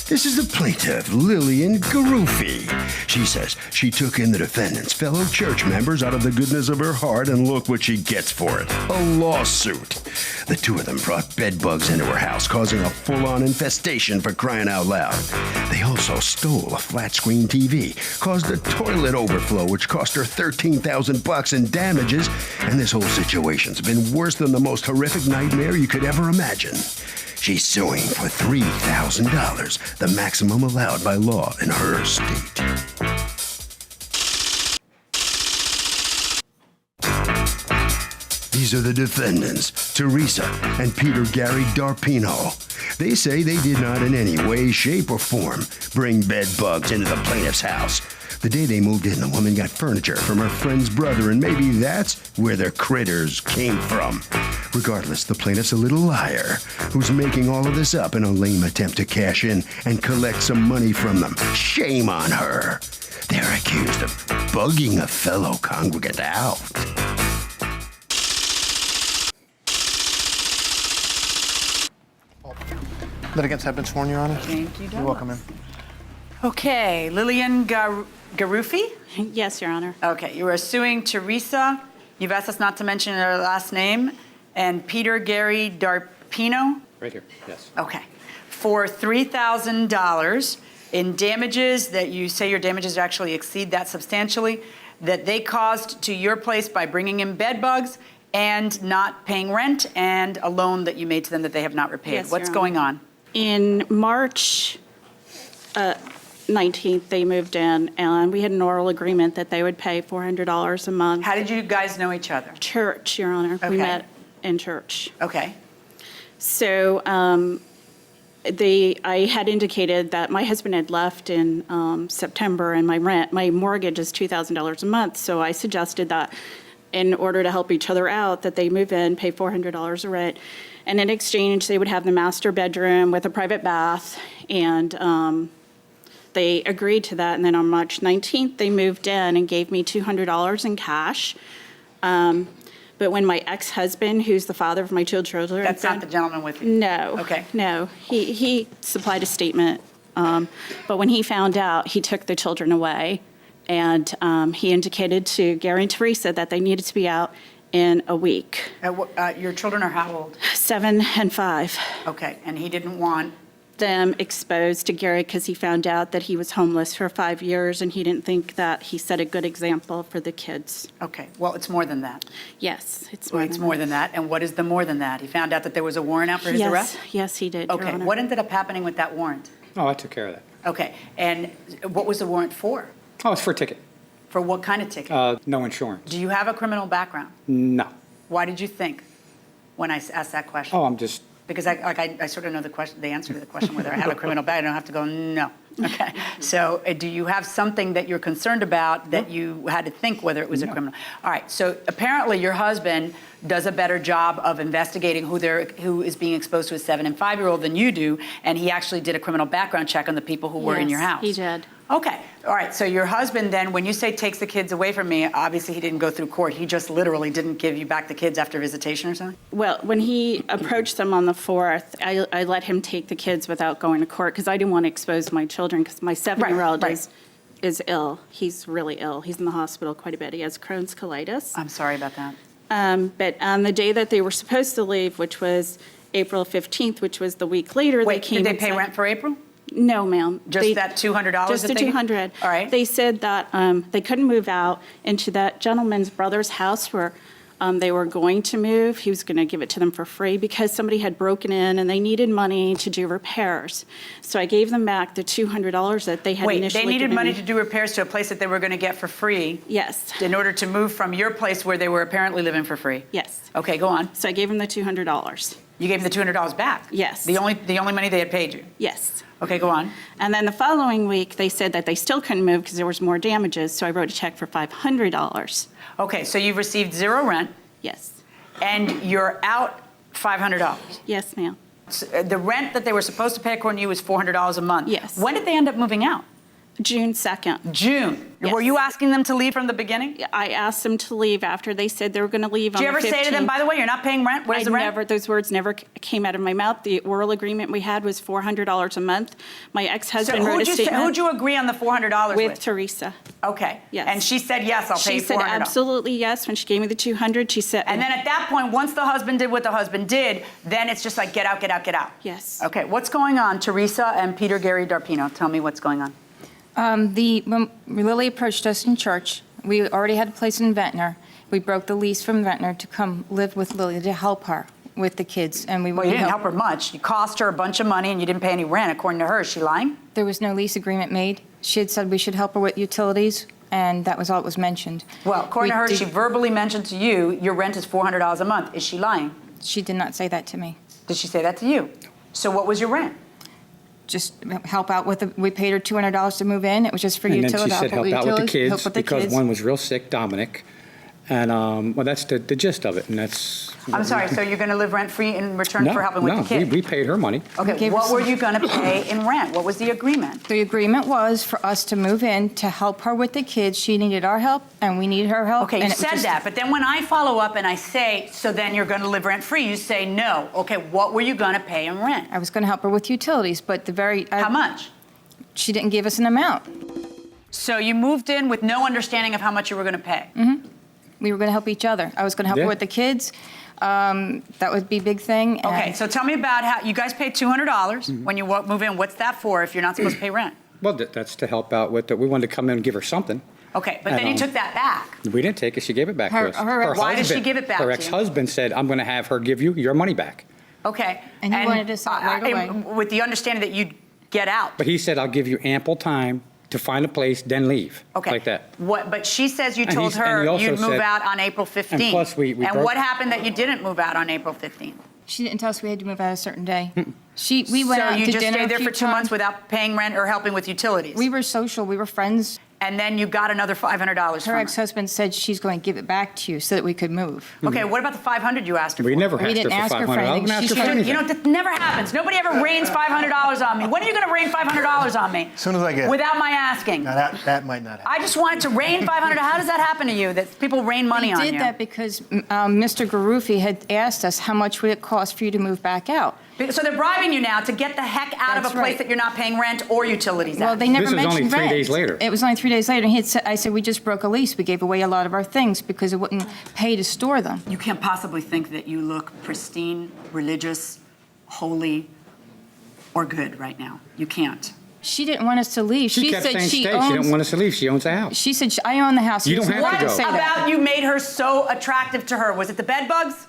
This is the plaintiff, Lillian Garufi. She says she took in the defendants, fellow church members, out of the goodness of her heart, and look what she gets for it. A lawsuit. The two of them brought bedbugs into her house, causing a full-on infestation, for crying out loud. They also stole a flat-screen TV, caused a toilet overflow, which cost her $13,000 in damages, and this whole situation's been worse than the most horrific nightmare you could ever imagine. She's suing for $3,000, the maximum allowed by law in her state. These are the defendants, Teresa and Peter Gary Darpino. They say they did not in any way, shape, or form bring bed bugs into the plaintiff's house. The day they moved in, the woman got furniture from her friend's brother, and maybe that's where their critters came from. Regardless, the plaintiff's a little liar who's making all of this up in a lame attempt to cash in and collect some money from them. Shame on her. They're accused of bugging a fellow congregant out. Litigants have been sworn, Your Honor. Thank you, You're welcome, ma'am. Okay, Lillian Garufi? Yes, Your Honor. Okay, you are suing Teresa. You've asked us not to mention her last name. And Peter Gary Darpino? Right here, yes. Okay. For $3,000 in damages that you say your damages actually exceed that substantially, that they caused to your place by bringing in bed bugs and not paying rent, and a loan that you made to them that they have not repaid. Yes, What's Your going on? In March 19th, they moved in, and we had an oral agreement that they would pay $400 a month. How did you guys know each other? Church, Your Honor. Okay. We met in church. Okay. So I had indicated that my husband had left in September, and my mortgage is $2,000 a month. So I suggested that in order to help each other out, that they move in, pay $400 a rent, and in exchange, they would have the master bedroom with a private bath, and they agreed to that. And then on March 19th, they moved in and gave me $200 in cash. But when my ex-husband, who's the father of my two children... That's not the gentleman with you? No. Okay. No. He supplied a statement. But when he found out, he took the children away. And he indicated to Gary and Teresa that they needed to be out in a week. Your children are how old? 7 and 5. Okay, and he didn't want... Them exposed to Gary because he found out that he was homeless for 5 years, and he didn't think that he set a good example for the kids. Okay, well, it's more than that. Yes, it's Well, more it's than more than that. And what is the more than that? He found out that there was a warrant out for his arrest? Yes, he did, Your Okay, Honor. what ended up happening with that warrant? Oh, I took care of that. Okay, and what was the warrant for? Oh, it's for a ticket. For what kind of ticket? No insurance. Do you have a criminal background? No. Why did you think when I asked that question? Oh, I'm just... Because I sort of know the answer to the question whether I have a criminal background. I don't have to go, no. Okay. So do you have something that you're concerned about that you had to think whether it was a criminal? All right. So apparently your husband does a better job of investigating who is being exposed to a 7 and 5-year-old than you do, and he actually did a criminal background check on the people who were in your house. Yes, he did. Okay. All right. So your husband then, when you say takes the kids away from me, obviously he didn't go through court. He just literally didn't give you back the kids after visitation or something? Well, when he approached them on the 4th, I let him take the kids without going to court because I didn't want to expose my children because my 7-year-old right. is ill. He's really ill. He's in the hospital quite a bit. He has Crohn's colitis. I'm sorry about that. But on the day that they were supposed to leave, which was April 15th, which was the week later, Wait, they came did they and pay said- rent for April? No, ma'am. Just that $200? Just the that they- $200. All right. They said that they couldn't move out into that gentleman's brother's house where they were going to move. He was going to give it to them for free because somebody had broken in and they needed money to do repairs. So I gave them back the $200 that they had Wait, initially they needed given money me. to do repairs to a place that they were going to get for free Yes, in order to move from your place where they were apparently living for free? yes. Okay, go on. So I gave them the $200. You gave them the $200 back? Yes. The only money they had paid you? Yes. Okay, go on. And then the following week, they said that they still couldn't move because there was more damages. So I wrote a check for $500. Okay, so you've received zero rent Yes. and you're out $500. Yes, ma'am. So, the rent that they were supposed to pay according to you was $400 a month. Yes. When did they end up moving out? June 2nd. June. Yes. Were you asking them to leave from the beginning? I asked them to leave after they said they were going to leave on Did the 15th. you ever say to them, by the way, you're not paying rent? Where's the rent? Those words never came out of my mouth. The oral agreement we had was $400 a month. My ex-husband wrote a statement. Who'd you agree on the $400 with? With Teresa. Okay. Yes. And she said, yes, I'll pay She $400. said absolutely yes. When she gave me the $200, she said. And then at that point, once the husband did what the husband did, then it's just like, get out, get out, get out. Yes. Okay, what's going on, Teresa and Peter Gary Darpino? Tell me what's going on. When Lily approached us in church, we already had a place in Ventnor. We broke the lease from Ventnor to come live with Lily to help her with the kids, and we Well, you didn't help her much. You cost her a bunch of money and you didn't pay any rent, according to her. Is she lying? There was no lease agreement made. She had said we should help her with utilities, and that was all that was mentioned. Well, according to her, We she did- verbally mentioned to you, your rent is $400 a month. Is she lying? She did not say that to me. Did she say that to you? So what was your rent? Just help out with we paid her $200 to move in. It was just for And utilities. then she said help out with the kids because kids. one was real sick, Dominic. And, well, that's the gist of it, and that's. I'm sorry, so you're going to live rent-free in return for helping with the kids? No, we paid her money. Okay, gave her what were some- you going to pay in rent? What was the agreement? The agreement was for us to move in to help her with the kids. She needed our help, and we needed her help. Okay, and you it was said just- that, but then when I follow up and I say, so then you're going to live rent-free, you say no. Okay, what were you going to pay in rent? I was going to help her with utilities, but How much? She didn't give us an amount. So you moved in with no understanding of how much you were going to pay? We were going to help each other. I was going to help Yeah. her with the kids. That would be a big thing. and- Okay, so tell me about how, you guys paid $200 when you move in. What's that for if you're not supposed to pay rent? Well, that's to help out with, we wanted to come in and give her something. Okay, but then you took that back. We didn't take it, she gave it back Her- to us. her- Why did she husband- give it back Her to you? ex-husband said, I'm going to have her give you your money back. Okay. And he wanted us out right away. With the understanding that you'd get out. But he said, I'll give you ample time to find a place, then leave. Okay. Like that. What? But she says you And told he's- and her he also you'd move said- out on April 15th. And plus we And broke- what happened that you didn't move out on April 15th? She didn't tell us we had to move out a certain day. We went out So you to just dinner stayed there a few for 2 months times. without paying rent or helping with utilities? We were social. We were friends. And then you got another $500 Her from her. ex-husband said she's going to give it back to you so that we could move. Okay, what about the $500 you asked her We for? never We asked her didn't for ask her for 500. I anything. wouldn't ask She her for said- anything. You know, that never happens. Nobody ever rains $500 on me. When are you going to rain $500 on me? As soon as I get it. Without my asking. Now that might not happen. I just wanted to rain $500. How does that happen to you, that people rain money on We you? did that because Mr. Garufi had asked us how much would it cost for you to move back out. So they're bribing you now to get the heck out of a That's place right. that you're not paying rent or utilities Well, at. they never This was mentioned only 3 rent. days later. It was only 3 days later. And I said, we just broke a lease. We gave away a lot of our things because it wouldn't pay to store them. You can't possibly think that you look pristine, religious, holy, or good right now. You can't. She didn't want us to leave. She kept said saying she stay. owns. She didn't want us to leave. She owns a house. She said, I own the house. You She don't was have to allowed go. say About that. you made her so attractive to her? Was it the bed bugs?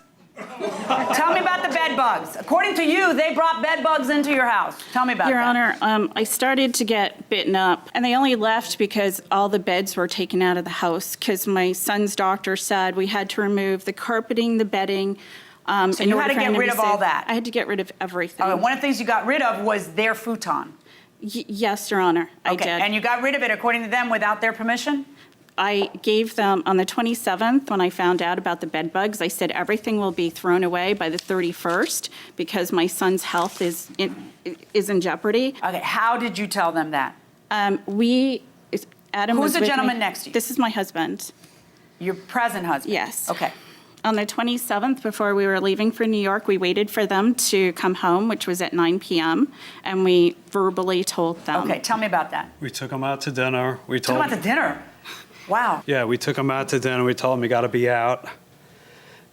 Tell me about the bed bugs. According to you, they brought bed bugs into your house. Tell me about Your that. Honor, I started to get bitten up, and they only left because all the beds were taken out of the house, because my son's doctor said we had to remove the carpeting, the bedding. So you had to get rid of all that? I had to get rid of everything. One of the things you got rid of was their futon. Yes, Your Honor, I Okay, did. and you got rid of it, according to them, without their permission? I gave them, on the 27th, when I found out about the bed bugs, I said everything will be thrown away by the 31st because my son's health is in jeopardy. Okay, how did you tell them that? Adam Who's was the with gentleman me. next to you? This is my husband. Your present husband? Yes. Okay. On the 27th, before we were leaving for New York, we waited for them to come home, which was at 9 p.m., and we verbally told them. Okay, tell me about that. We took him out to dinner. We Talk told about the dinner. Wow. Yeah, we took him out to dinner. We told him he got to be out.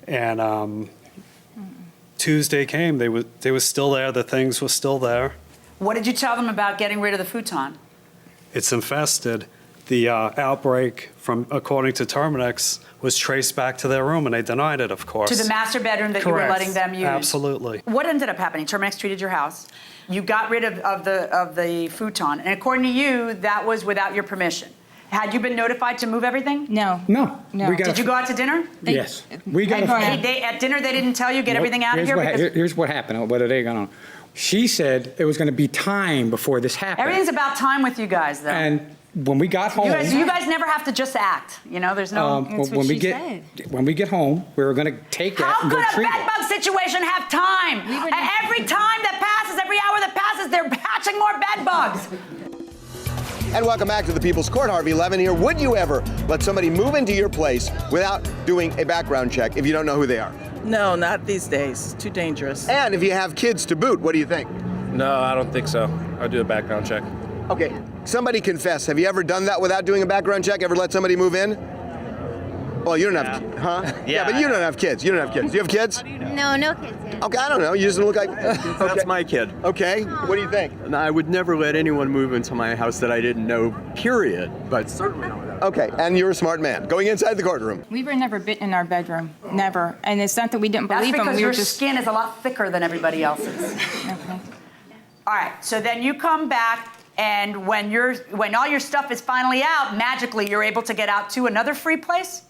And Tuesday came. They were still there. The things were still there. What did you tell them about getting rid of the futon? It's infested. The outbreak, according to Terminix, was traced back to their room, and they denied it, of course. To the master bedroom that Correct. you were letting them use? Absolutely. What ended up happening? Terminix treated your house. You got rid of the futon, and according to you, that was without your permission. Had you been notified to move everything? No. No. No. We got Did you go out to dinner? Yes. We got At dinner, they didn't tell you get everything out of here? Because Here's what happened. What are they going to? She said it was going to be time before this happened. everything's about time with you guys, though. And when we got home, You guys never have to just act. You know, there's no. That's what she said. when we get home, we were going to take that How and could go a treat it. bedbug situation have time? Every time that passes, every hour that passes, they're hatching more bedbugs. And welcome back to the People's Court. Harvey Levin here. Would you ever let somebody move into your place without doing a background check if you don't know who they are? No, not these days. Too dangerous. And if you have kids to boot, what do you think? No, I don't think so. I'll do a background check. Okay, somebody confess. Have you ever done that without doing a background check? Ever let somebody move in? Well, you don't have, huh? Yeah, but you don't have kids. You don't have kids. Do you have kids? No, no kids yet. Okay, I don't know. You just look like. That's my kid. Okay, what do you think? And I would never let anyone move into my house that I didn't know, period. But certainly not without. Okay, and you're a smart man. Going inside the courtroom. We were never bitten in our bedroom, never. And it's not that we didn't That's believe them. because We your were just skin is a lot thicker than everybody else's. okay. All right, so then you come back, and when all your stuff is finally out, magically you're able to get out to another free place?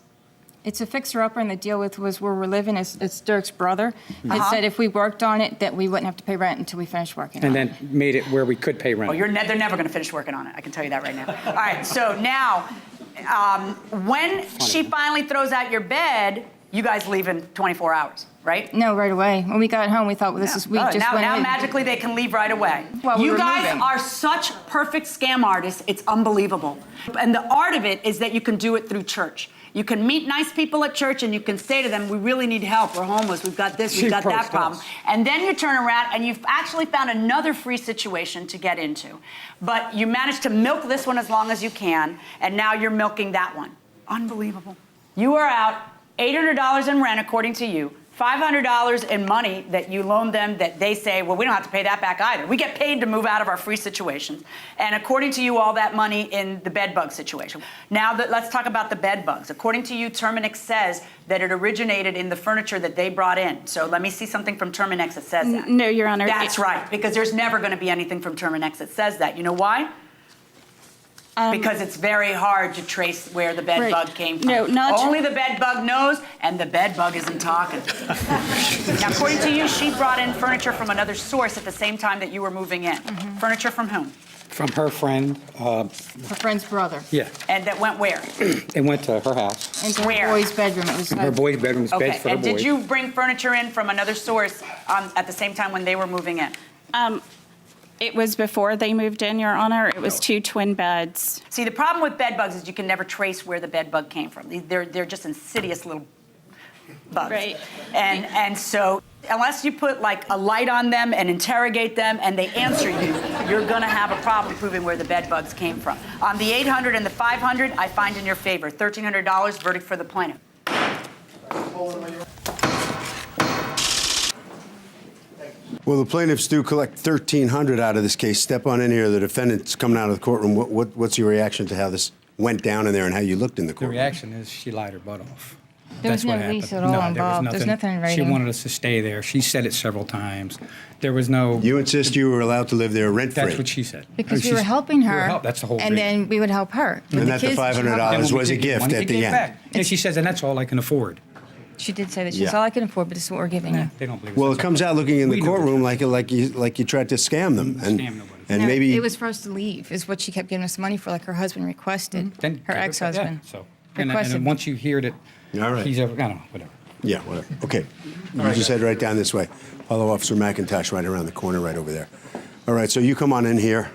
It's a fixer-upper, and the deal was where we're living. It's Dirk's brother. It said if we worked on it, that we wouldn't have to pay rent until we finished working And on it. then made it where we could pay rent. Oh, they're never going to finish working on it. I can tell you that right now. All right, so now, when she finally throws out your bed, you guys leave in 24 hours, right? No, right away. When we got home, we thought, well, now magically they can leave right away. Well, we you were guys moving. are such perfect scam artists. It's unbelievable. And the art of it is that you can do it through church. You can meet nice people at church and you can say to them, we really need help. We're homeless. We've got this. We've got that problem. And then you turn around and you've actually found another free situation to get into. But you managed to milk this one as long as you can, and now you're milking that one. Unbelievable. You are out $800 in rent, according to you, $500 in money that you loaned them that they say, well, we don't have to pay that back either. We get paid to move out of our free situations. And according to you, all that money in the bedbug situation. Now, let's talk about the bedbugs. According to you, Terminix says that it originated in the furniture that they brought in. So let me see something from Terminix that says that. No, Your Honor. That's right, because there's never going to be anything from Terminix that says that. You know why? Because it's very hard to trace where the bed bug came from. No, not only the bed bug knows, and the bed bug isn't talking. Now, according to you, she brought in furniture from another source at the same time that you were moving in. Furniture from whom? From her friend. Her friend's brother. Yeah. And that went where? It went to her house. Into Where? her boy's bedroom. It was Her boy's bedroom was beds for her and boys. did you bring furniture in from another source at the same time when they were moving in? It was before they moved in, Your Honor. It was 2 twin beds. See, the problem with bed bugs is you can never trace where the bed bug came from. They're just insidious little bugs. Right. And so unless you put like a light on them and interrogate them and they answer you, you're gonna have a problem proving where the bed bugs came from. On the 800 and the 500, I find in your favor. $1,300, verdict for the plaintiff. Well, the plaintiffs do collect $1,300 out of this case. Step on in here. The defendant's coming out of the courtroom. What's your reaction to how this went down in there and how you looked in the The courtroom? reaction is she lied her butt off. There was That's what no happened. lease at all No, there was involved. There's nothing in She writing. wanted us to stay there. She said it several times. There was no. You insist you were allowed to live there rent-free. That's what she said. Because we She's- were helping we her. That's the whole And reason. then we would help her. With And the that the kids, $500 Then when we was a did get gift money, at they the gave end. back. And she says, and that's all I can afford. She did say that. She Yeah. said, all I can afford, but this is what we're giving you. They don't believe us. Well, it comes out looking in the We know courtroom the like you tried to scam them. And, Scam nobody. and No, maybe... it was for us to leave, is what she kept giving us money for, like her husband requested. Then Her give it- ex-husband. Yeah, so. And requested. once you hear that All right. he's over, I don't know, whatever. Yeah, whatever. Okay. You just head right down this way. Follow Officer McIntosh right around the corner right over there. All right, so you come on in here.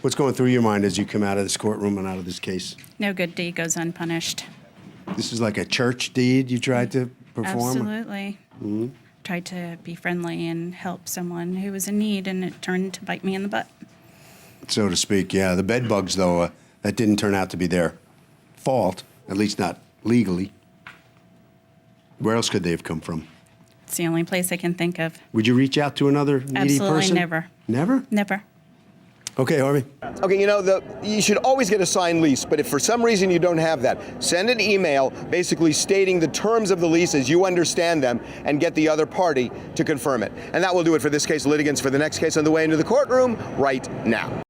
What's going through your mind as you come out of this courtroom and out of this case? No good deed goes unpunished. This is like a church deed you tried to perform? Absolutely. Tried to be friendly and help someone who was in need, and it turned to bite me in the butt. So to speak, yeah. The bed bugs, though, that didn't turn out to be their fault, at least not legally. Where else could they have come from? It's the only place I can think of. Would you reach out to another needy Absolutely person? never. Never? Never. Okay, Harvey. Okay, you should always get a signed lease, but if for some reason you don't have that, send an email basically stating the terms of the lease as you understand them and get the other party to confirm it. And that will do it for this case. Litigants for the next case on the way into the courtroom right now.